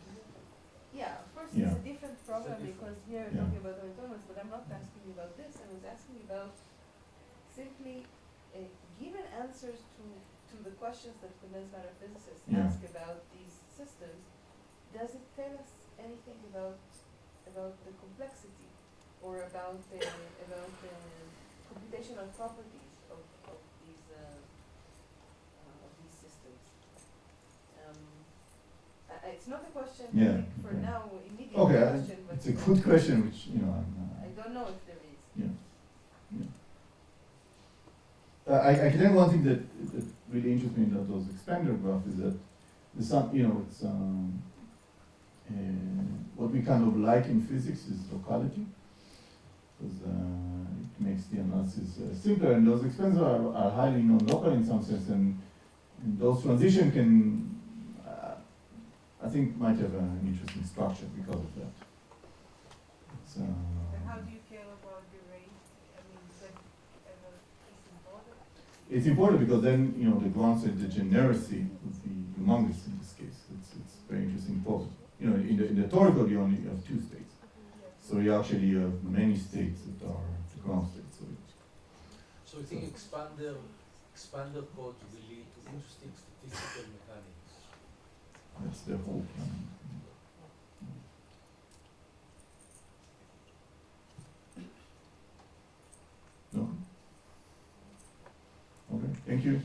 yeah, of course Yeah. it's a different problem because here we're Yeah. talking about autonomous, but I'm not asking you about this. I was asking about simply given answers to the questions that condensed matter physicists Yeah. ask about these systems. Does it tell us anything about the complexity or about the computational properties of these systems? It's not a question I Yeah, think for okay. now, immediate Okay, question, but it's a good question, which I don't know if there is. yeah. I can tell you one thing that really interests me about those expander graphs is that there's some, it's what we kind of like in physics is locality, because it makes the analysis simpler, and those expander are highly non-local in some sense, and those transition can, I think, might have an interesting structure because of that. It's, And how do you care about the rate? I mean, is that ever is important? It's important because then, the ground state degeneracy would be humongous in this case. It's very interesting problem. In the Toric code you only have two states. So you actually have many states that are the ground states. So I think expander code will lead to interesting statistical mechanics. That's the whole plan. No? Okay, thank you.